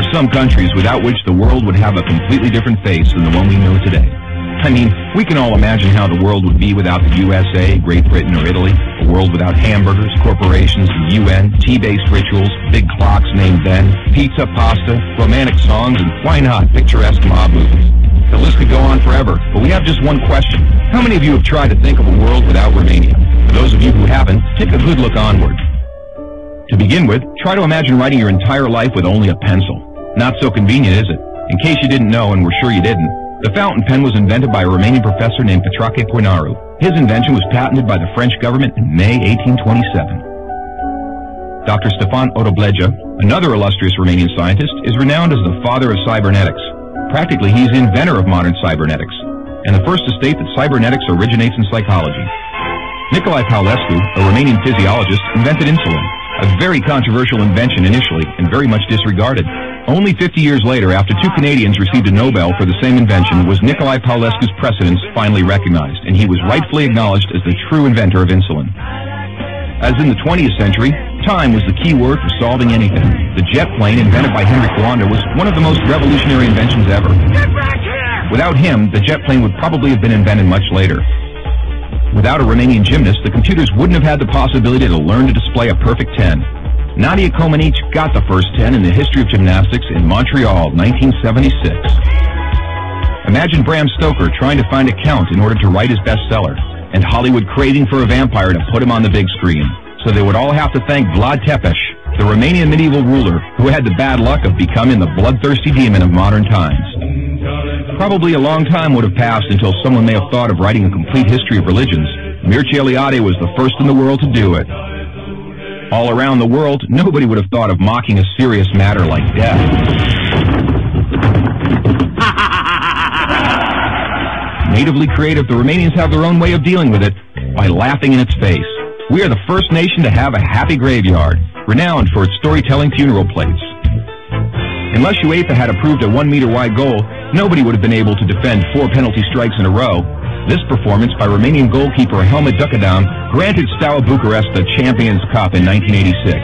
are some countries without which the world would have a completely different face than the one we know today. I mean, we can all imagine how the world would be without the USA, Great Britain, or Italy. A world without hamburgers, corporations, the UN, tea-based rituals, big clocks named Ben, pizza, pasta, romantic songs, and why not picturesque mob movies. The list could go on forever, but we have just one question. How many of you have tried to think of a world without Romania? For those of you who haven't, take a good look onward. To begin with, try to imagine writing your entire life with only a pencil. Not so convenient, is it? In case you didn't know, and we're sure you didn't, the fountain pen was invented by a Romanian professor named Petrache Coinaru. His invention was patented by the French government in May 1827. Dr. Stefan Odobleja, another illustrious Romanian scientist, is renowned as the father of cybernetics. Practically, he's the inventor of modern cybernetics, and the first to state that cybernetics originates in psychology. Nicolae Paulescu, a Romanian physiologist, invented insulin, a very controversial invention initially and very much disregarded. Only 50 years later, after two Canadians received a Nobel for the same invention, was Nicolae Paulescu's precedence finally recognized, and he was rightfully acknowledged as the true inventor of insulin. As in the 20th century, time was the key word for solving anything. The jet plane, invented by Henry Coanda, was one of the most revolutionary inventions ever. Get back here! Without him, the jet plane would probably have been invented much later. Without a Romanian gymnast, the computers wouldn't have had the possibility to learn to display a perfect 10. Nadia Comaneci got the first 10 in the history of gymnastics in Montreal, 1976. Imagine Bram Stoker trying to find a count in order to write his bestseller, and Hollywood craving for a vampire to put him on the big screen. So they would all have to thank Vlad Tepes, the Romanian medieval ruler who had the bad luck of becoming the bloodthirsty demon of modern times. Probably a long time would have passed until someone may have thought of writing a complete history of religions. Mircea Eliade was the first in the world to do it. All around the world, nobody would have thought of mocking a serious matter like death. Natively creative, the Romanians have their own way of dealing with it by laughing in its face. We are the first nation to have a happy graveyard, renowned for its storytelling funeral plates. Unless UEFA had approved a 1-meter-wide goal, nobody would have been able to defend 4 penalty strikes in a row. This performance by Romanian goalkeeper Helmut-Duckadam granted Steaua Bucharest the Champions Cup in 1986.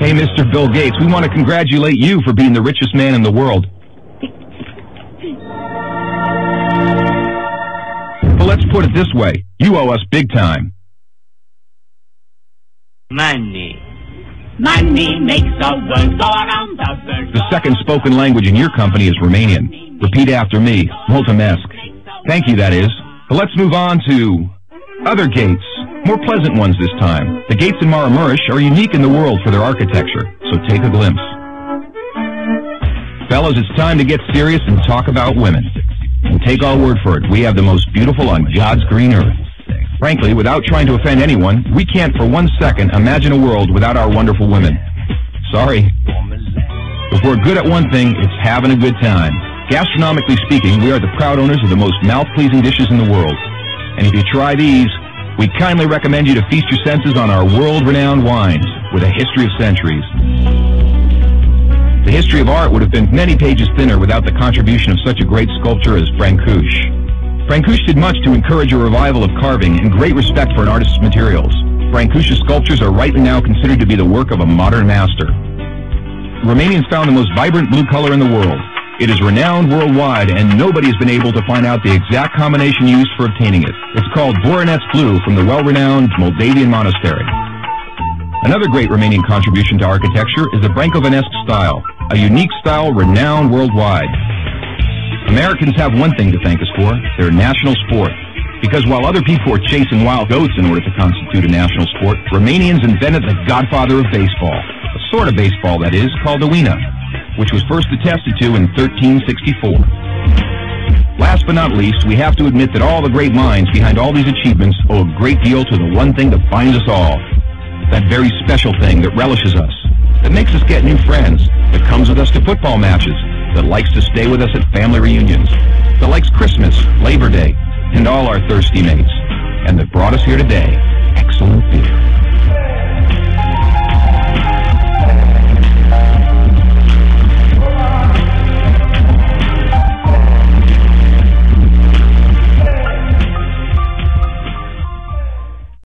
Hey, Mr. Bill Gates, we want to congratulate you for being the richest man in the world. But let's put it this way, you owe us big time. Money. Money makes the world go around the world. The second spoken language in your company is Romanian. Repeat after me, mulțumesc. Thank you, that is. But let's move on to other gates, more pleasant ones this time. The gates in Maramureș are unique in the world for their architecture, so take a glimpse. Fellas, it's time to get serious and talk about women. And take our word for it, we have the most beautiful on God's green earth. Frankly, without trying to offend anyone, we can't for 1 second imagine a world without our wonderful women. Sorry. If we're good at one thing, it's having a good time. Gastronomically speaking, we are the proud owners of the most mouth-pleasing dishes in the world. And if you try these, we kindly recommend you to feast your senses on our world-renowned wines with a history of centuries. The history of art would have been many pages thinner without the contribution of such a great sculptor as Brancusi. Brancusi did much to encourage a revival of carving and great respect for an artist's materials. Brancusi's sculptures are rightly now considered to be the work of a modern master. Romanians found the most vibrant blue color in the world. It is renowned worldwide, and nobody has been able to find out the exact combination used for obtaining it. It's called Voronezh blue from the well-renowned Moldavian monastery. Another great Romanian contribution to architecture is the Brâncovenesque style, a unique style renowned worldwide. Americans have one thing to thank us for, their national sport. Because while other people were chasing wild goats in order to constitute a national sport, Romanians invented the godfather of baseball, a sort of baseball that is, called the Uina, which was first attested to in 1364. Last but not least, we have to admit that all the great minds behind all these achievements owe a great deal to the one thing that binds us all. That very special thing that relishes us, that makes us get new friends, that comes with us to football matches, that likes to stay with us at family reunions, that likes Christmas, Labor Day, and all our thirsty mates, and that brought us here today, excellent beer.